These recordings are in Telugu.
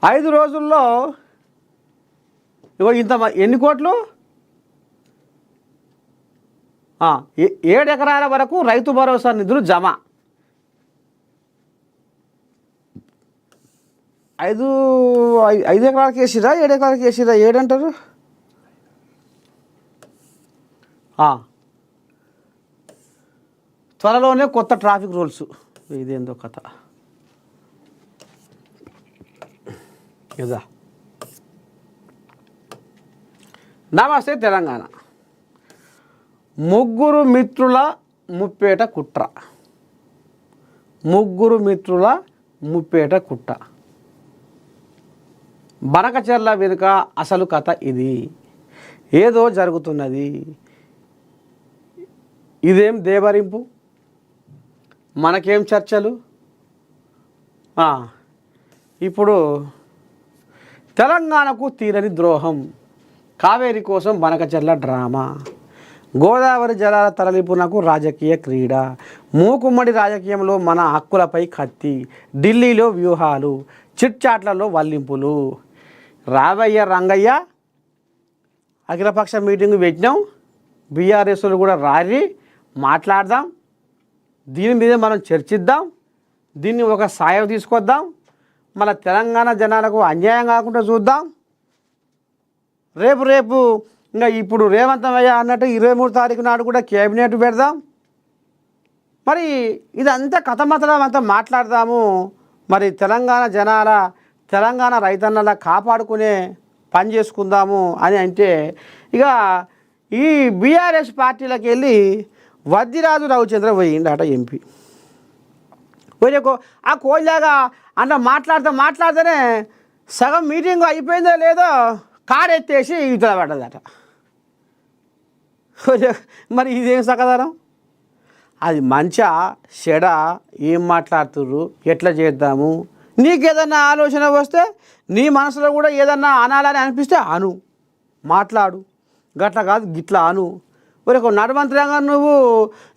5 రోజుల్లో ఇగో ఇంత ఎన్ని కోట్లు 7 ఎకరాల వరకు రైతు భరోసా నిధులు జమ. 5 ఎకరాలకి వేసిరా 7 ఎకరాలకి వేసిరా 7 అంటారు. త్వరలోనే కొత్త ట్రాఫిక్ రూల్స్. ఇదేందో కథ కదా. నమస్తే తెలంగాణ. ముగ్గురు మిత్రుల ముప్పేట కుట్ర. ముగ్గురు మిత్రుల ముప్పేట కుట్ర. బనకచెర్ల వెనుక అసలు కథ ఇది. ఏదో జరుగుతున్నది. ఇదేం దేవరింపు, మనకేం చర్చలు. ఇప్పుడు తెలంగాణకు తీరని ద్రోహం. కావేరి కోసం బనకచెర్ల డ్రామా. గోదావరి జలాల తరలింపునకు రాజకీయ క్రీడ. మూకుమ్మడి రాజకీయంలో మన హక్కులపై కత్తి. ఢిల్లీలో వ్యూహాలు, చిట్చాట్లలో వల్లింపులు. రావయ్య రంగయ్య అఖిలపక్ష మీటింగ్ పెట్టినాం. బీఆర్ఎస్లు కూడా రారి మాట్లాడదాం. దీని మీద మనం చర్చిద్దాం. దీన్ని ఒక సాయం తీసుకొద్దాం. మన తెలంగాణ జనాలకు అన్యాయం కాకుండా చూద్దాం. రేపు ఇంకా ఇప్పుడు రేవంతమయ్య అన్నట్టు 23 తారీఖు నాడు కూడా కేబినెట్ పెడదాం. మరి ఇదంతా కథమతలం అంతా మాట్లాడదాము. మరి తెలంగాణ రైతన్నల కాపాడుకునే పని చేసుకుందాము అని అంటే ఇక ఈ బీఆర్ఎస్ పార్టీలకు వెళ్ళి వద్దిరాజు రవిచంద్ర పోయిండట ఎంపీ. ఆ కోళ్ళగా అంటే మాట్లాడితేనే సగం మీటింగ్ అయిపోయిందో లేదో కారు ఎత్తేసి ఇతర పడ్డదట. మరి ఇదేం సకదారం? అది మంచా చెడ, ఏం మాట్లాడుతుర్రు, ఎట్లా చేద్దాము? నీకేదన్నా ఆలోచన వస్తే నీ మనసులో కూడా ఏదన్నా అనాలని అనిపిస్తే అను, మాట్లాడు. గట్ల కాదు గిట్లా అను. ఒక నడవంతరంగా నువ్వు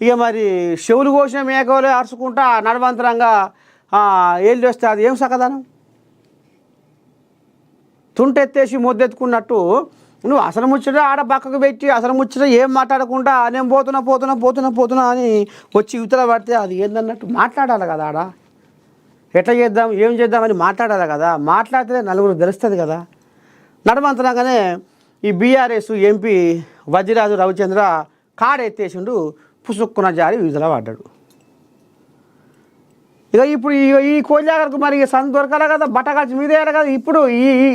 ఇక మరి చెవులు కోసిన మేకలే అరుచుకుంటా నడవంతరంగా ఏళ్ళు వస్తే అది ఏం సకదానం? తుంటెత్తేసి మొద్దెత్తుకున్నట్టు నువ్వు అసలు ముచ్చట ఆడ పక్కకు పెట్టి అసలు ముచ్చట ఏం మాట్లాడకుండా నేను పోతున్నా అని వచ్చి యువతల పడితే అది ఏందన్నట్టు మాట్లాడాలి కదా. ఆడ ఎట్లా చేద్దాం ఏం చేద్దామని మాట్లాడాలి కదా. మాట్లాడితే నలుగురు తెలుస్తుంది కదా. నడమంతరంగానే ఈ బీఆర్ఎస్ ఎంపీ వజ్రాజు రవిచంద్ర కాడెత్తేసిండు, పుసుక్కున జారి యువతల పడ్డాడు. ఇక ఇప్పుడు ఈ కోయిలాగరకు మరి సంత దొరకాలి కదా, బట్టగాల్చి మీద వేయాలి కదా. ఇప్పుడు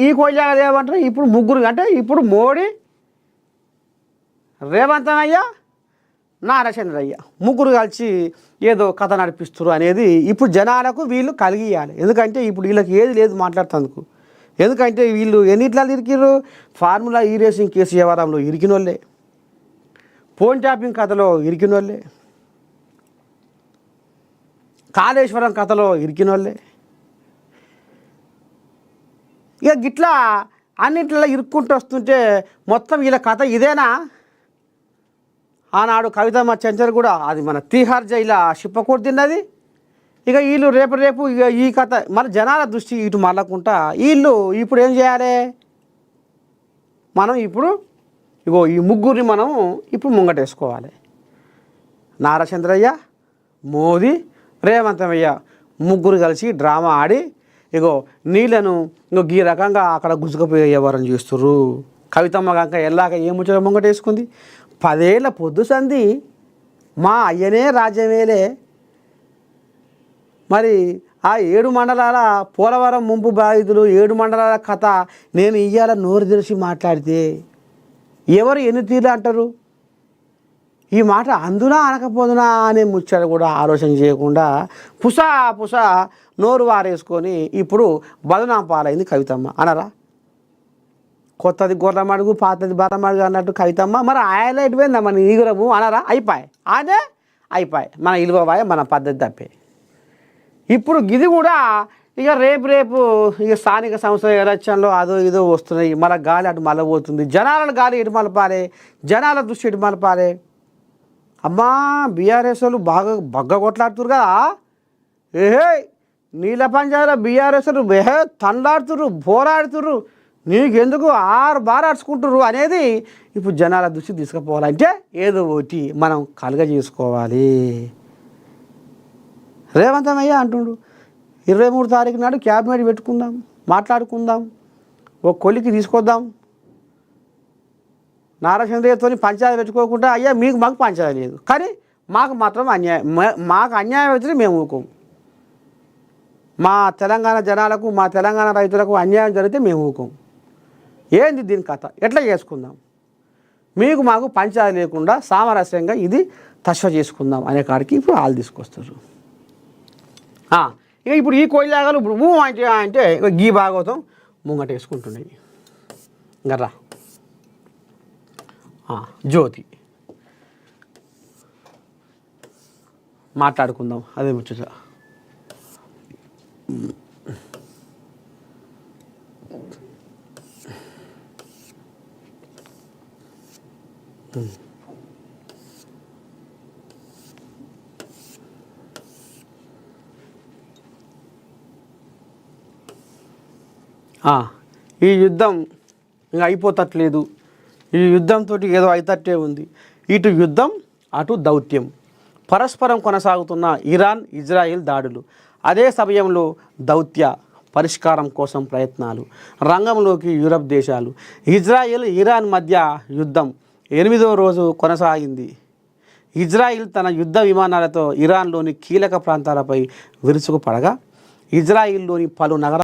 ఈ కోయిలాగ ఏమంటారు? ఇప్పుడు ముగ్గురు అంటే ఇప్పుడు మోడీ, రేవంతమయ్య, నారాచంద్రయ్య ముగ్గురు కలిసి ఏదో కథ నడిపిస్తారు అనేది ఇప్పుడు జనాలకు వీళ్ళు కలిగియాలి. ఎందుకంటే ఇప్పుడు వీళ్ళకి ఏది లేదు మాట్లాడుతందుకు. ఎందుకంటే వీళ్ళు ఎన్నిట్లా ఇరికిర్రు? ఫార్ములా ఈ రేసింగ్ కేసు వ్యవహారంలో ఇరికినోళ్ళే, ఫోన్ ట్యాపింగ్ కథలో ఇరికినోళ్ళే, కాళేశ్వరం కథలో ఇరికినోళ్ళే. ఇక గిట్లా అన్నింటిలో ఇరుక్కుంటూ వస్తుంటే మొత్తం వీళ్ళ కథ ఇదేనా? ఆనాడు కవితమ్మ చెంచర్ కూడా అది మన తీహార్ జైలు షిప్పకూడు తిన్నది. ఇక వీళ్ళు రేపు ఇక ఈ కథ మన జనాల దృష్టి ఇటు మళ్ళకుండా వీళ్ళు ఇప్పుడు ఏం చేయాలి? మనం ఇప్పుడు ఇగో ఈ ముగ్గురిని మనం ఇప్పుడు ముంగటేసుకోవాలి. నారాచంద్రయ్య, మోదీ, రేవంతమయ్య ముగ్గురు కలిసి డ్రామా ఆడి ఇగో నీళ్ళను ఈ రకంగా అక్కడ గుంజుకపోయే వ్యవహారం చేస్తుర్రు. కవితమ్మ కనుక ఎల్లాక ఏ ముచ్చట ముంగటేసుకుంది? 10 ఏళ్ళ పొద్దు సంధి మా అయ్యనే రాజ్యమేలే. మరి ఆ 7 మండలాల పోలవరం ముంపు బాధితులు 7 మండలాల కథ నేను ఇయ్యాల నోరు తెరిచి మాట్లాడితే ఎవరు ఎన్ని తీర్లు అంటారు? ఈ మాట అందునా అనకపోదునా అనే ముచ్చట కూడా ఆలోచన చేయకుండా పుసా నోరు వారేసుకొని ఇప్పుడు బదనాం పాలైంది కవితమ్మ అనరా? కొత్తది గొర్రమడుగు పాతది బర్రమడుగు అన్నట్టు కవితమ్మ మరి ఆయన ఎటుపోయిందా మన ఈగురము అనరా? అయిపోయి మన ఇలువవాయ మన పద్ధతి తప్పే. ఇప్పుడు గిది కూడా ఇక రేపు ఇక స్థానిక సంస్థల ఎలక్షన్లో అదో ఇదో వస్తున్నాయి. మన గాలి అటు మళ్ళీ పోతుంది. జనాల గాలి ఎటు మలపాలి, జనాల దృష్టి ఎటు మలపాలి. అమ్మా బీఆర్ఎస్ వాళ్ళు బాగా బగ్గ కొట్లాడుతురు కదా. నీళ్ళ పంచాయతీలో బీఆర్ఎస్ తండ్లాడుతుర్రు, పోరాడుతుర్రు, నీకెందుకు బార్ అడుచుకుంటుర్రు అనేది ఇప్పుడు జనాల దృష్టి తీసుకుపోవాలంటే ఏదో ఒకటి మనం కలుగజేసుకోవాలి. రేవంత్ అయ్య అంటుండు 23 తారీఖు నాడు క్యాబినెట్ పెట్టుకుందాం, మాట్లాడుకుందాం, ఓ కొలికి తీసుకొద్దాం, నారాచంద్రయ్యతో పంచాయతీ పెట్టుకోకుండా అయ్యా మాకు పంచాయతీ లేదు, కానీ మాకు మాత్రం మాకు అన్యాయం అయితే మేము ఊకోం, మా తెలంగాణ జనాలకు మా తెలంగాణ రైతులకు అన్యాయం జరిగితే మేము ఊకోం, ఏంది దీని కథ ఎట్లా చేసుకుందాం, మాకు పంచాయతీ లేకుండా సామరస్యంగా ఇది తస్వ చేసుకుందాం అనే కాడికి ఇప్పుడు వాళ్ళు తీసుకొస్తారు. ఇక ఇప్పుడు ఈ కోయిలాగలు ఇప్పుడు అంటే గీ భాగవతం ముంగట వేసుకుంటున్నాయి. గర్రా జ్యోతి మాట్లాడుకుందాం అదే ముచ్చట. ఈ యుద్ధం ఇంకా అయిపోతట్లేదు, ఈ యుద్ధంతో ఏదో అయితట్టే ఉంది. ఇటు యుద్ధం అటు దౌత్యం, పరస్పరం కొనసాగుతున్న ఇరాన్ ఇజ్రాయిల్ దాడులు, అదే సమయంలో దౌత్య పరిష్కారం కోసం ప్రయత్నాలు, రంగంలోకి యూరప్ దేశాలు. ఇజ్రాయిల్ ఇరాన్ మధ్య యుద్ధం 8వ రోజు కొనసాగింది. ఇజ్రాయిల్ తన యుద్ధ విమానాలతో ఇరాన్లోని కీలక ప్రాంతాలపై విరుచుకుపడగా ఇజ్రాయిల్లోని పలు నగరాలు